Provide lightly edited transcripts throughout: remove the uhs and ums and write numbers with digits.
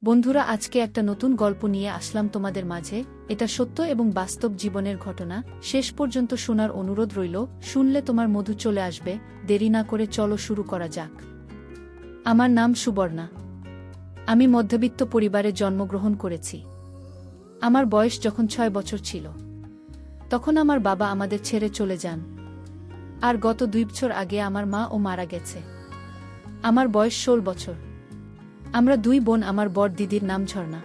বন্ধুরা, আজকে একটা নতুন গল্প নিয়ে আসলাম তোমাদের মাঝে। এটা সত্য এবং বাস্তব জীবনের ঘটনা। শেষ পর্যন্ত শোনার অনুরোধ রইল। শুনলে তোমার মধু চলে আসবে। দেরি না করে চলো শুরু করা যাক। আমার নাম সুবর্ণা। আমি মধ্যবিত্ত পরিবারে জন্মগ্রহণ করেছি। আমার বয়স যখন 6 বছর ছিল, তখন আমার বাবা আমাদের ছেড়ে চলে যান। আর গত 2 বছর আগে আমার মা ও মারা গেছে। আমার বয়স 16 বছর। আমরা 2 বোন। আমার বড় দিদির নাম ঝর্ণা।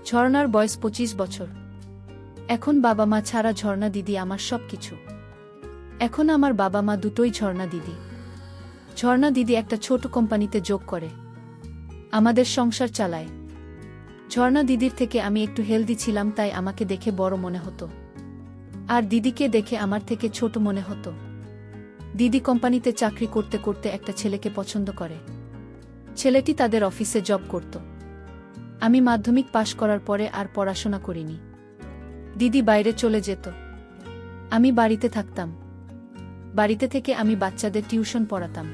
ঝর্ণার বয়স 25 বছর। এখন বাবা মা ছাড়া ঝর্ণা দিদি আমার সব কিছু। এখন আমার বাবা মা দুটোই ঝর্ণা দিদি। ঝর্ণা দিদি একটা ছোট কোম্পানিতে যোগ করে আমাদের সংসার চালায়। ঝর্ণা দিদির থেকে আমি একটু হেলদি ছিলাম, তাই আমাকে দেখে বড় মনে হতো, আর দিদিকে দেখে আমার থেকে ছোট মনে হতো। দিদি কোম্পানিতে চাকরি করতে করতে একটা ছেলেকে পছন্দ করে। ছেলেটি তাদের অফিসে জব করত। আমি মাধ্যমিক পাশ করার পরে আর পড়াশোনা করিনি। দিদি বাইরে চলে যেত, আমি বাড়িতে থাকতাম। বাড়িতে থেকে আমি বাচ্চাদের টিউশন পড়াতাম।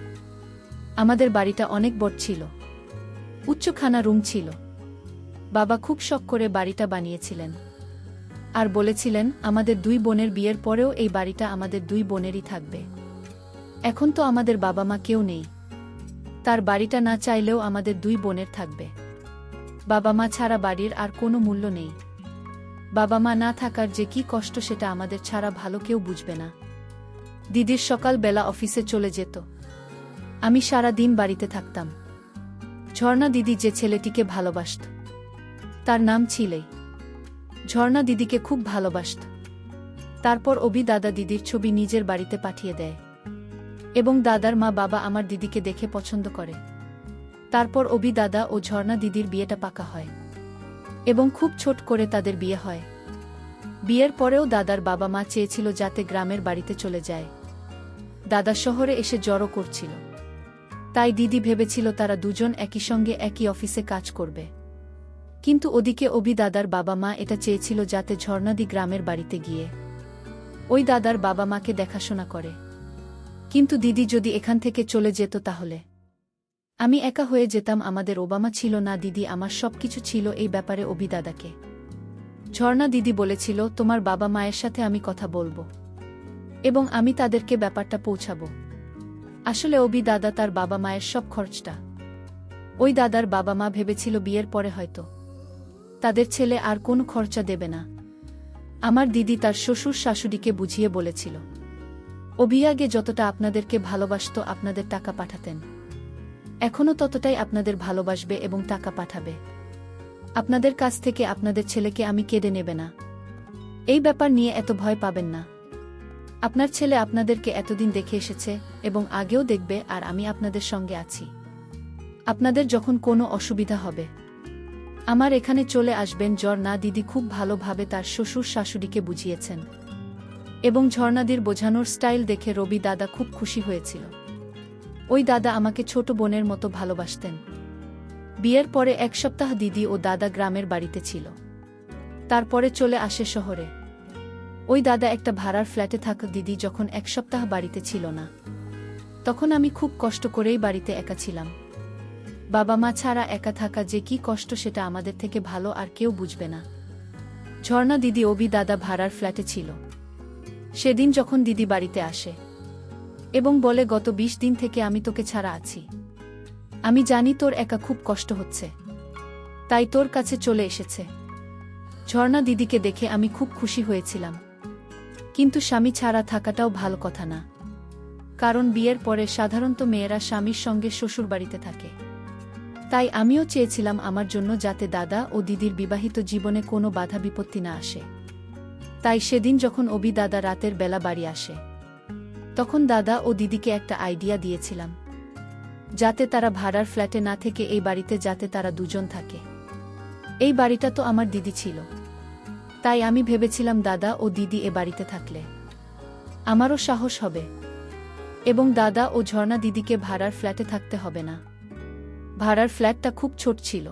আমাদের বাড়িটা অনেক বড় ছিল, উচ্চখানা রুম ছিল। বাবা খুব শখ করে বাড়িটা বানিয়েছিলেন, আর বলেছিলেন আমাদের 2 বোনের বিয়ের পরেও এই বাড়িটা আমাদের 2 বোনেরই থাকবে। এখন তো আমাদের বাবা মা কেউ নেই, তার বাড়িটা না চাইলেও আমাদের 2 বোনের থাকবে। বাবা মা ছাড়া বাড়ির আর কোনো মূল্য নেই। বাবা মা না থাকার যে কি কষ্ট সেটা আমাদের ছাড়া ভালো কেউ বুঝবে না। দিদির সকাল বেলা অফিসে চলে যেত, আমি সারা দিন বাড়িতে থাকতাম। ঝর্ণা দিদি যে ছেলেটিকে ভালোবাসত, তার নাম ছিলেই। ঝর্ণা দিদিকে খুব ভালোবাসত। তারপর অভি দাদা দিদির ছবি নিজের বাড়িতে পাঠিয়ে দেয়, এবং দাদার মা বাবা আমার দিদিকে দেখে পছন্দ করে। তারপর অভি দাদা ও ঝর্ণা দিদির বিয়েটা পাকা হয়, এবং খুব ছোট করে তাদের বিয়ে হয়। বিয়ের পরেও দাদার বাবা মা চেয়েছিল যাতে গ্রামের বাড়িতে চলে যায়। দাদা শহরে এসে জড়ো করছিল, তাই দিদি ভেবেছিল তারা দুজন একই সঙ্গে একই অফিসে কাজ করবে। কিন্তু ওদিকে অভি দাদার বাবা মা এটা চেয়েছিল যাতে ঝর্ণাদি গ্রামের বাড়িতে গিয়ে ওই দাদার বাবা মাকে দেখাশোনা করে। কিন্তু দিদি যদি এখান থেকে চলে যেত তাহলে আমি একা হয়ে যেতাম। আমাদের ওবামা ছিল না, দিদি আমার সবকিছু ছিল। এই ব্যাপারে অভি দাদাকে ঝর্ণা দিদি বলেছিল, তোমার বাবা মায়ের সাথে আমি কথা বলবো এবং আমি তাদেরকে ব্যাপারটা পৌঁছাবো। আসলে অভি দাদা তার বাবা মায়ের সব খরচটা ওই দাদার বাবা মা ভেবেছিল বিয়ের পরে হয়তো তাদের ছেলে আর কোনো খরচা দেবে না। আমার দিদি তার শ্বশুর শাশুড়িকে বুঝিয়ে বলেছিল, অভি আগে যতটা আপনাদেরকে ভালোবাসত আপনাদের টাকা পাঠাতেন, এখনও ততটাই আপনাদের ভালোবাসবে এবং টাকা পাঠাবে। আপনাদের কাছ থেকে আপনাদের ছেলেকে আমি কেড়ে নেবে না। এই ব্যাপার নিয়ে এত ভয় পাবেন না। আপনার ছেলে আপনাদেরকে এতদিন দেখে এসেছে এবং আগেও দেখবে, আর আমি আপনাদের সঙ্গে আছি। আপনাদের যখন কোনো অসুবিধা হবে আমার এখানে চলে আসবেন। ঝর্ণা দিদি খুব ভালোভাবে তার শ্বশুর শাশুড়িকে বুঝিয়েছেন, এবং ঝর্ণাদির বোঝানোর স্টাইল দেখে রবি দাদা খুব খুশি হয়েছিল। ওই দাদা আমাকে ছোট বোনের মতো ভালোবাসতেন। বিয়ের পরে 1 সপ্তাহ দিদি ও দাদা গ্রামের বাড়িতে ছিল, তারপরে চলে আসে শহরে। ওই দাদা একটা ভাড়ার ফ্ল্যাটে থাকা। দিদি যখন 1 সপ্তাহ বাড়িতে ছিল না, তখন আমি খুব কষ্ট করেই বাড়িতে একা ছিলাম। বাবা মা ছাড়া একা থাকা যে কি কষ্ট সেটা আমাদের থেকে ভালো আর কেউ বুঝবে না। ঝর্ণা দিদি অভি দাদা ভাড়ার ফ্ল্যাটে ছিল। সেদিন যখন দিদি বাড়িতে আসে এবং বলে, গত 20 দিন থেকে আমি তোকে ছাড়া আছি। আমি জানি তোর একা খুব কষ্ট হচ্ছে, তাই তোর কাছে চলে এসেছে। ঝর্ণা দিদিকে দেখে আমি খুব খুশি হয়েছিলাম। কিন্তু স্বামী ছাড়া থাকাটাও ভালো কথা না, কারণ বিয়ের পরে সাধারণত মেয়েরা স্বামীর সঙ্গে শ্বশুর বাড়িতে থাকে। তাই আমিও চেয়েছিলাম আমার জন্য যাতে দাদা ও দিদির বিবাহিত জীবনে কোনো বাধা বিপত্তি না আসে। তাই সেদিন যখন অভি দাদা রাতের বেলা বাড়ি আসে, তখন দাদা ও দিদিকে একটা আইডিয়া দিয়েছিলাম যাতে তারা ভাড়ার ফ্ল্যাটে না থেকে এই বাড়িতে যাতে তারা দুজন থাকে। এই বাড়িটা তো আমার দিদি ছিল, তাই আমি ভেবেছিলাম দাদা ও দিদি এ বাড়িতে থাকলে আমারও সাহস হবে, এবং দাদা ও ঝর্ণা দিদিকে ভাড়ার ফ্ল্যাটে থাকতে হবে না। ভাড়ার ফ্ল্যাটটা খুব ছোট ছিল,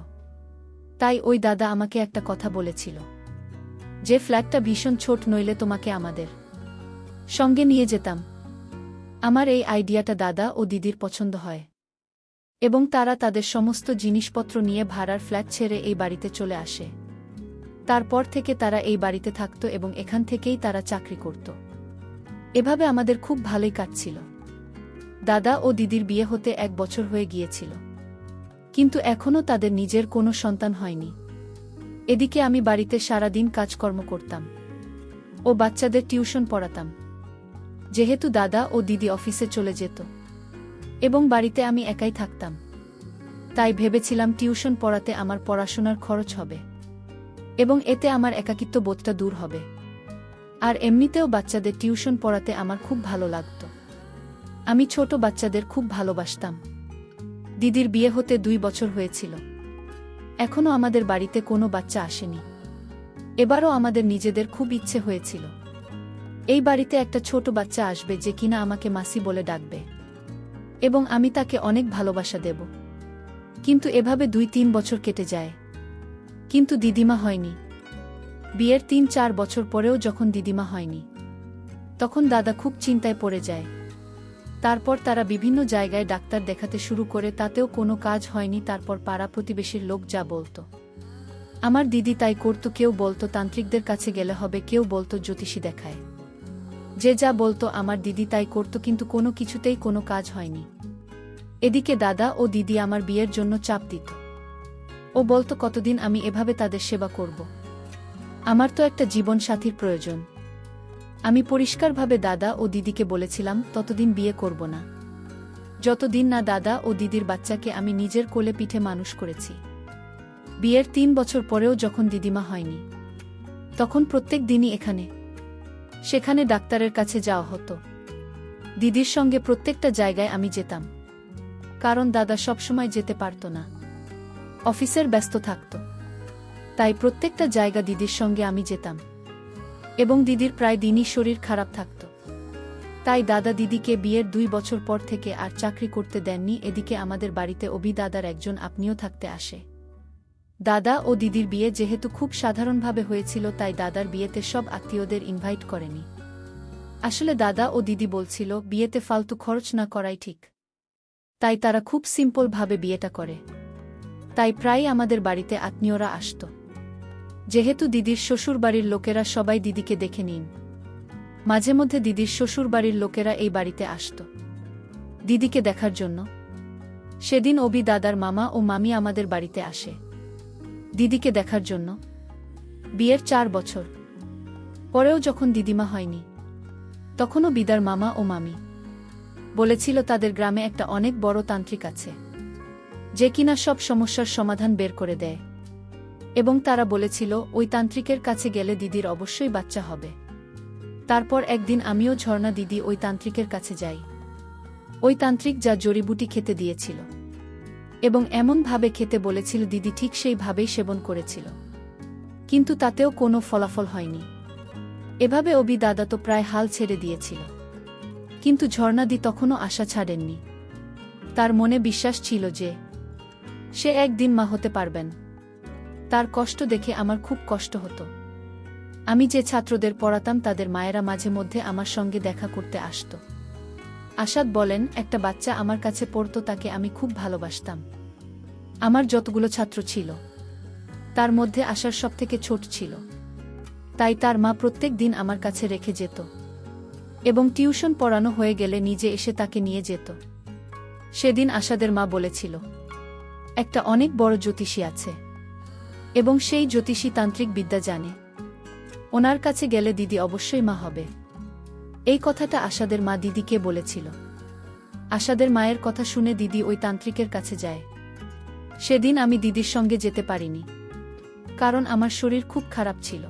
তাই ওই দাদা আমাকে একটা কথা বলেছিল যে ফ্ল্যাটটা ভীষণ ছোট, নইলে তোমাকে আমাদের সঙ্গে নিয়ে যেতাম। আমার এই আইডিয়াটা দাদা ও দিদির পছন্দ হয়। এবং তারা তাদের সমস্ত জিনিসপত্র নিয়ে ভাড়ার ফ্ল্যাট ছেড়ে এই বাড়িতে চলে আসে। তারপর থেকে তারা এই বাড়িতে থাকত এবং এখান থেকেই তারা চাকরি করত। এভাবে আমাদের খুব ভালোই কাটছিল। দাদা ও দিদির বিয়ে হতে 1 বছর হয়ে গিয়েছিল, কিন্তু এখনও তাদের নিজের কোনো সন্তান হয়নি। এদিকে আমি বাড়িতে সারাদিন কাজকর্ম করতাম ও বাচ্চাদের টিউশন পড়াতাম। যেহেতু দাদা ও দিদি অফিসে চলে যেত এবং বাড়িতে আমি একাই থাকতাম, তাই ভেবেছিলাম টিউশন পড়াতে আমার পড়াশোনার খরচ হবে এবং এতে আমার একাকিত্ব বোধটা দূর হবে। আর এমনিতেও বাচ্চাদের টিউশন পড়াতে আমার খুব ভালো লাগত। আমি ছোট বাচ্চাদের খুব ভালোবাসতাম। দিদির বিয়ে হতে 2 বছর হয়েছিল। এখনও আমাদের বাড়িতে কোনো বাচ্চা আসেনি। এবারও আমাদের নিজেদের খুব ইচ্ছে হয়েছিল এই বাড়িতে একটা ছোট বাচ্চা আসবে যে কিনা আমাকে মাসি বলে ডাকবে এবং আমি তাকে অনেক ভালোবাসা দেব। কিন্তু এভাবে 2-3 বছর কেটে যায়, কিন্তু দিদিমা হয়নি। বিয়ের 3-4 বছর পরেও যখন দিদিমা হয়নি, তখন দাদা খুব চিন্তায় পড়ে যায়। তারপর তারা বিভিন্ন জায়গায় ডাক্তার দেখাতে শুরু করে, তাতেও কোনো কাজ হয়নি। তারপর পাড়া প্রতিবেশীর লোক যা বলতো আমার দিদি তাই করত। কেউ বলতো তান্ত্রিকদের কাছে গেলে হবে, কেউ বলতো জ্যোতিষী দেখায়। যে যা বলতো আমার দিদি তাই করত, কিন্তু কোনো কিছুতেই কোনো কাজ হয়নি। এদিকে দাদা ও দিদি আমার বিয়ের জন্য চাপ দিত। ও বলতো কতদিন আমি এভাবে তাদের সেবা করব? আমার তো একটা জীবন সাথীর প্রয়োজন। আমি পরিষ্কারভাবে দাদা ও দিদিকে বলেছিলাম ততদিন বিয়ে করব না, যতদিন না দাদা ও দিদির বাচ্চাকে আমি নিজের কোলে পিঠে মানুষ করেছি। বিয়ের 3 বছর পরেও যখন দিদিমা হয়নি, তখন প্রত্যেক দিনই এখানে সেখানে ডাক্তারের কাছে যাওয়া হতো। দিদির সঙ্গে প্রত্যেকটা জায়গায় আমি যেতাম, কারণ দাদা সবসময় যেতে পারত না, অফিসের ব্যস্ত থাকত। তাই প্রত্যেকটা জায়গা দিদির সঙ্গে আমি যেতাম এবং দিদির প্রায় দিনই শরীর খারাপ থাকত। তাই দাদা দিদিকে বিয়ের 2 বছর পর থেকে আর চাকরি করতে দেননি। এদিকে আমাদের বাড়িতে অভি দাদার একজন আপনিও থাকতে আসে। দাদা ও দিদির বিয়ে যেহেতু খুব সাধারণভাবে হয়েছিল, তাই দাদার বিয়েতে সব আত্মীয়দের ইনভাইট করেনি। আসলে দাদা ও দিদি বলছিল বিয়েতে ফালতু খরচ না করাই ঠিক, তাই তারা খুব সিম্পলভাবে বিয়েটা করে। তাই প্রায় আমাদের বাড়িতে আত্মীয়রা আসত। যেহেতু দিদির শ্বশুরবাড়ির লোকেরা সবাই দিদিকে দেখে নিন, মাঝে মধ্যে দিদির শ্বশুরবাড়ির লোকেরা এই বাড়িতে আসত দিদিকে দেখার জন্য। সেদিন অভি দাদার মামা ও মামি আমাদের বাড়িতে আসে দিদিকে দেখার জন্য। বিয়ের 4 বছর পরেও যখন দিদিমা হয়নি, তখনও বিদার মামা ও মামি বলেছিল তাদের গ্রামে একটা অনেক বড় তান্ত্রিক আছে, যে কিনা সব সমস্যার সমাধান বের করে দেয়। এবং তারা বলেছিল ওই তান্ত্রিকের কাছে গেলে দিদির অবশ্যই বাচ্চা হবে। তারপর একদিন আমিও ঝর্ণা দিদি ওই তান্ত্রিকের কাছে যাই। ওই তান্ত্রিক যা জড়িবুটি খেতে দিয়েছিল এবং এমনভাবে খেতে বলেছিল, দিদি ঠিক সেইভাবেই সেবন করেছিল, কিন্তু তাতেও কোনো ফলাফল হয়নি। এভাবে অভি দাদা তো প্রায় হাল ছেড়ে দিয়েছিল, কিন্তু ঝর্ণাদি তখনও আশা ছাড়েননি। তার মনে বিশ্বাস ছিল যে সে একদিন মা হতে পারবেন। তার কষ্ট দেখে আমার খুব কষ্ট হতো। আমি যে ছাত্রদের পড়াতাম তাদের মায়েরা মাঝে মধ্যে আমার সঙ্গে দেখা করতে আসত। আসাদ বলেন, একটা বাচ্চা আমার কাছে পড়তো, তাকে আমি খুব ভালোবাসতাম। আমার যতগুলো ছাত্র ছিল, তার মধ্যে আশার সবথেকে ছোট ছিল। তাই তার মা প্রত্যেক দিন আমার কাছে রেখে যেত এবং টিউশন পড়ানো হয়ে গেলে নিজে এসে তাকে নিয়ে যেত। সেদিন আশাদের মা বলেছিল একটা অনেক বড় জ্যোতিষী আছে এবং সেই জ্যোতিষী তান্ত্রিক বিদ্যা জানে, ওনার কাছে গেলে দিদি অবশ্যই মা হবে। এই কথাটা আশাদের মা দিদিকে বলেছিল। আশাদের মায়ের কথা শুনে দিদি ওই তান্ত্রিকের কাছে যায়। সেদিন আমি দিদির সঙ্গে যেতে পারিনি, কারণ আমার শরীর খুব খারাপ ছিল।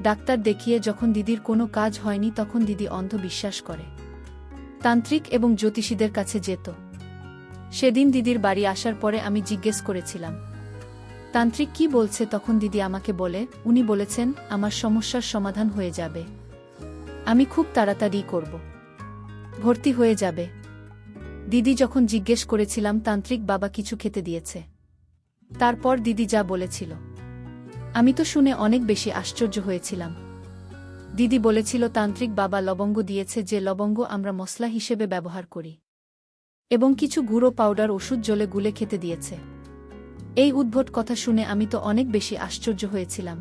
ডাক্তার দেখিয়ে যখন দিদির কোনো কাজ হয়নি, তখন দিদি অন্ধ বিশ্বাস করে তান্ত্রিক এবং জ্যোতিষীদের কাছে যেত। সেদিন দিদির বাড়ি আসার পরে আমি জিজ্ঞেস করেছিলাম তান্ত্রিক কি বলছে, তখন দিদি আমাকে বলে উনি বলেছেন আমার সমস্যার সমাধান হয়ে যাবে, আমি খুব তাড়াতাড়ি করব, ভর্তি হয়ে যাবে। দিদি যখন জিজ্ঞেস করেছিলাম তান্ত্রিক বাবা কিছু খেতে দিয়েছে, তারপর দিদি যা বলেছিল আমি তো শুনে অনেক বেশি আশ্চর্য হয়েছিলাম। দিদি বলেছিল তান্ত্রিক বাবা লবঙ্গ দিয়েছে, যে লবঙ্গ আমরা মশলা হিসেবে ব্যবহার করি। এবং কিছু গুঁড়ো পাউডার ওষুধ জলে গুলে খেতে দিয়েছে। এই উদ্ভট কথা শুনে আমি তো অনেক বেশি আশ্চর্য হয়েছিলাম।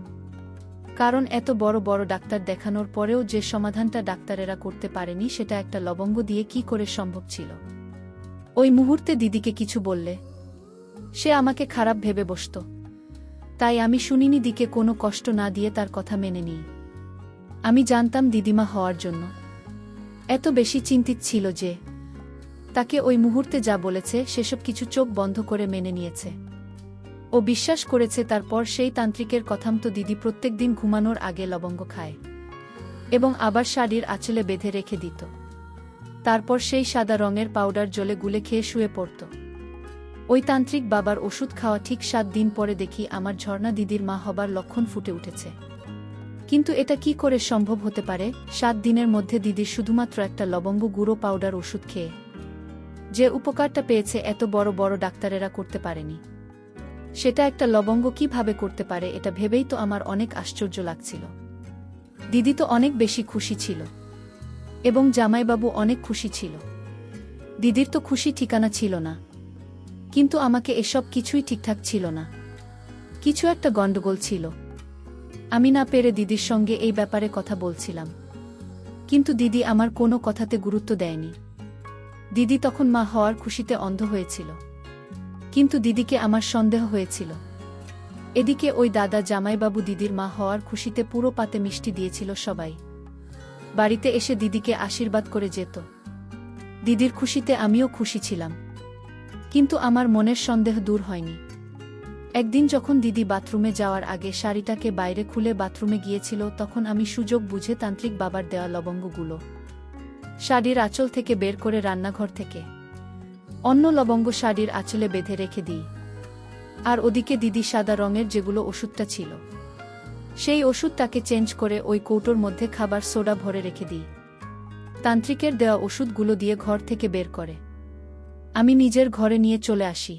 কারণ এত বড় বড় ডাক্তার দেখানোর পরেও যে সমাধানটা ডাক্তারেরা করতে পারেনি সেটা একটা লবঙ্গ দিয়ে কি করে সম্ভব ছিল। ওই মুহূর্তে দিদিকে কিছু বললে সে আমাকে খারাপ ভেবে বসত। তাই আমি শুনিনি, দিকে কোনো কষ্ট না দিয়ে তার কথা মেনে নিই। আমি জানতাম দিদিমা হওয়ার জন্য এত বেশি চিন্তিত ছিল যে তাকে ওই মুহূর্তে যা বলেছে সেসব কিছু চোখ বন্ধ করে মেনে নিয়েছে। ও বিশ্বাস করেছে তারপর সেই তান্ত্রিকের কথামতো দিদি প্রত্যেকদিন ঘুমানোর আগে লবঙ্গ খায় এবং আবার শাড়ির আঁচলে বেঁধে রেখে দিত। তারপর সেই সাদা রঙের পাউডার জলে গুলে খেয়ে শুয়ে পড়ত। ওই তান্ত্রিক বাবার ওষুধ খাওয়া ঠিক 7 দিন পরে দেখি আমার ঝর্ণা দিদির মা হবার লক্ষণ ফুটে উঠেছে। কিন্তু এটা কি করে সম্ভব হতে পারে 7 দিনের মধ্যে দিদির শুধুমাত্র একটা লবঙ্গ গুঁড়ো পাউডার ওষুধ খেয়ে যে উপকারটা পেয়েছে এত বড় বড় ডাক্তারেরা করতে পারেনি, সেটা একটা লবঙ্গ কিভাবে করতে পারে? এটা ভেবেই তো আমার অনেক আশ্চর্য লাগছিল। দিদি তো অনেক বেশি খুশি ছিল এবং জামাইবাবু অনেক খুশি ছিল। দিদির তো খুশি ঠিকানা ছিল না। কিন্তু আমাকে এসব কিছুই ঠিকঠাক ছিল না। কিছু একটা গন্ডগোল ছিল। আমি না পেরে দিদির সঙ্গে এই ব্যাপারে কথা বলছিলাম, কিন্তু দিদি আমার কোনো কথাতে গুরুত্ব দেয়নি। দিদি তখন মা হওয়ার খুশিতে অন্ধ হয়েছিল, কিন্তু দিদিকে আমার সন্দেহ হয়েছিল। এদিকে ওই দাদা জামাইবাবু দিদির মা হওয়ার খুশিতে পুরো পাতে মিষ্টি দিয়েছিল সবাই। বাড়িতে এসে দিদিকে আশীর্বাদ করে যেত। দিদির খুশিতে আমিও খুশি ছিলাম, কিন্তু আমার মনের সন্দেহ দূর হয়নি। একদিন যখন দিদি বাথরুমে যাওয়ার আগে শাড়িটাকে বাইরে খুলে বাথরুমে গিয়েছিল, তখন আমি সুযোগ বুঝে তান্ত্রিক বাবার দেওয়া লবঙ্গগুলো শাড়ির আঁচল থেকে বের করে রান্নাঘর থেকে অন্য লবঙ্গ শাড়ির আঁচলে বেঁধে রেখে দিই। আর ওদিকে দিদি সাদা রঙের যেগুলো ওষুধটা ছিল সেই ওষুধটাকে চেঞ্জ করে ওই কৌটোর মধ্যে খাবার সোডা ভরে রেখে দিই। তান্ত্রিকের দেওয়া ওষুধগুলো দিয়ে ঘর থেকে বের করে আমি নিজের ঘরে নিয়ে চলে আসি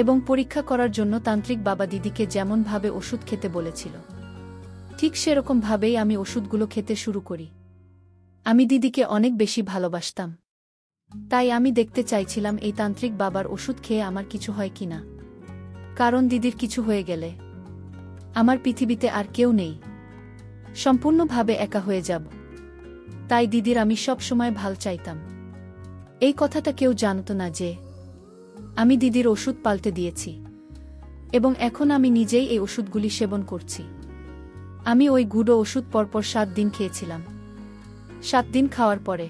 এবং পরীক্ষা করার জন্য তান্ত্রিক বাবা দিদিকে যেমনভাবে ওষুধ খেতে বলেছিল ঠিক সেরকমভাবেই আমি ওষুধগুলো খেতে শুরু করি। আমি দিদিকে অনেক বেশি ভালোবাসতাম, তাই আমি দেখতে চাইছিলাম এই তান্ত্রিক বাবার ওষুধ খেয়ে আমার কিছু হয় কিনা। কারণ দিদির কিছু হয়ে গেলে আমার পৃথিবীতে আর কেউ নেই, সম্পূর্ণভাবে একা হয়ে যাব। তাই দিদির আমি সব সময় ভাল চাইতাম। এই কথাটা কেউ জানত না যে আমি দিদির ওষুধ পাল্টে দিয়েছি এবং এখন আমি নিজেই এই ওষুধগুলি সেবন করছি। আমি ওই গুঁড়ো ওষুধ পরপর 7 দিন খেয়েছিলাম। 7 দিন খাওয়ার পরে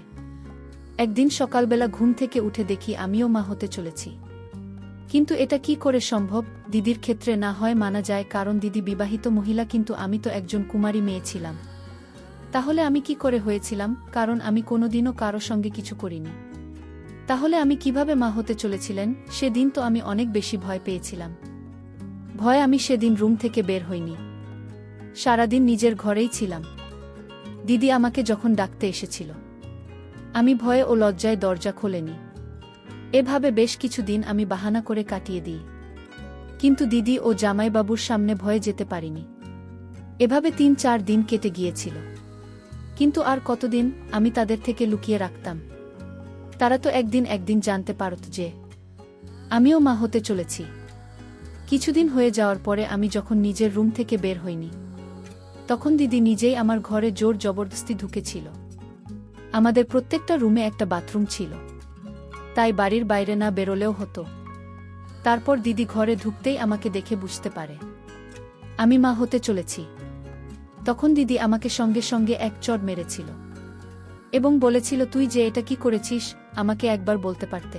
একদিন সকালবেলা ঘুম থেকে উঠে দেখি আমিও মা হতে চলেছি। কিন্তু এটা কি করে সম্ভব? দিদির ক্ষেত্রে না হয় মানা যায়, কারণ দিদি বিবাহিত মহিলা, কিন্তু আমি তো একজন কুমারী মেয়ে ছিলাম। তাহলে আমি কি করে হয়েছিলাম? কারণ আমি কোনোদিনও কারো সঙ্গে কিছু করিনি। তাহলে আমি কিভাবে মা হতে চলেছিলেন? সেদিন তো আমি অনেক বেশি ভয় পেয়েছিলাম। ভয় আমি সেদিন রুম থেকে বের হইনি, সারাদিন নিজের ঘরেই ছিলাম। দিদি আমাকে যখন ডাকতে এসেছিল আমি ভয়ে ও লজ্জায় দরজা খোলেনি। এভাবে বেশ কিছুদিন আমি বাহানা করে কাটিয়ে দিই, কিন্তু দিদি ও জামাইবাবুর সামনে ভয়ে যেতে পারিনি। এভাবে 3-4 দিন কেটে গিয়েছিল, কিন্তু আর কতদিন আমি তাদের থেকে লুকিয়ে রাখতাম? তারা তো একদিন জানতে পারত যে আমিও মা হতে চলেছি। কিছুদিন হয়ে যাওয়ার পরে আমি যখন নিজের রুম থেকে বের হইনি, তখন দিদি নিজেই আমার ঘরে জোর জবরদস্তি ঢুকেছিল। আমাদের প্রত্যেকটা রুমে একটা বাথরুম ছিল, তাই বাড়ির বাইরে না বেরোলেও হতো। তারপর দিদি ঘরে ঢুকতেই আমাকে দেখে বুঝতে পারে আমি মা হতে চলেছি। তখন দিদি আমাকে সঙ্গে সঙ্গে এক চড় মেরেছিল এবং বলেছিল, তুই যে এটা কি করেছিস, আমাকে একবার বলতে পারতে,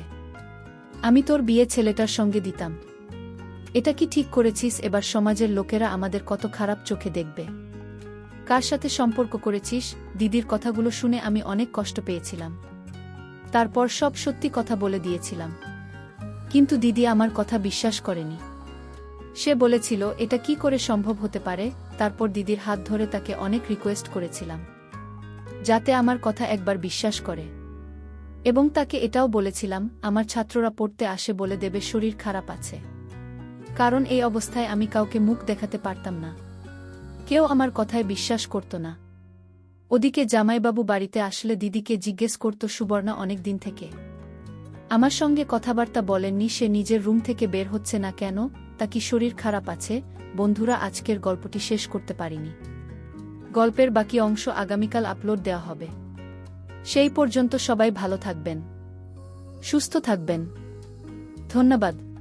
আমি তোর বিয়ে ছেলেটার সঙ্গে দিতাম। এটা কি ঠিক করেছিস? এবার সমাজের লোকেরা আমাদের কত খারাপ চোখে দেখবে। কার সাথে সম্পর্ক করেছিস? দিদির কথাগুলো শুনে আমি অনেক কষ্ট পেয়েছিলাম। তারপর সব সত্যি কথা বলে দিয়েছিলাম, কিন্তু দিদি আমার কথা বিশ্বাস করেনি। সে বলেছিল এটা কি করে সম্ভব হতে পারে। তারপর দিদির হাত ধরে তাকে অনেক রিকোয়েস্ট করেছিলাম যাতে আমার কথা একবার বিশ্বাস করে, এবং তাকে এটাও বলেছিলাম আমার ছাত্ররা পড়তে আসে বলে দেবে শরীর খারাপ আছে, কারণ এই অবস্থায় আমি কাউকে মুখ দেখাতে পারতাম না। কেউ আমার কথায় বিশ্বাস করত না। ওদিকে জামাইবাবু বাড়িতে আসলে দিদিকে জিজ্ঞেস করত সুবর্ণা অনেক দিন থেকে আমার সঙ্গে কথাবার্তা বলেননি, সে নিজের রুম থেকে বের হচ্ছে না কেন? তা কি শরীর খারাপ আছে? বন্ধুরা, আজকের গল্পটি শেষ করতে পারিনি। গল্পের বাকি অংশ আগামীকাল আপলোড দেওয়া হবে। সেই পর্যন্ত সবাই ভালো থাকবেন, সুস্থ থাকবেন। ধন্যবাদ।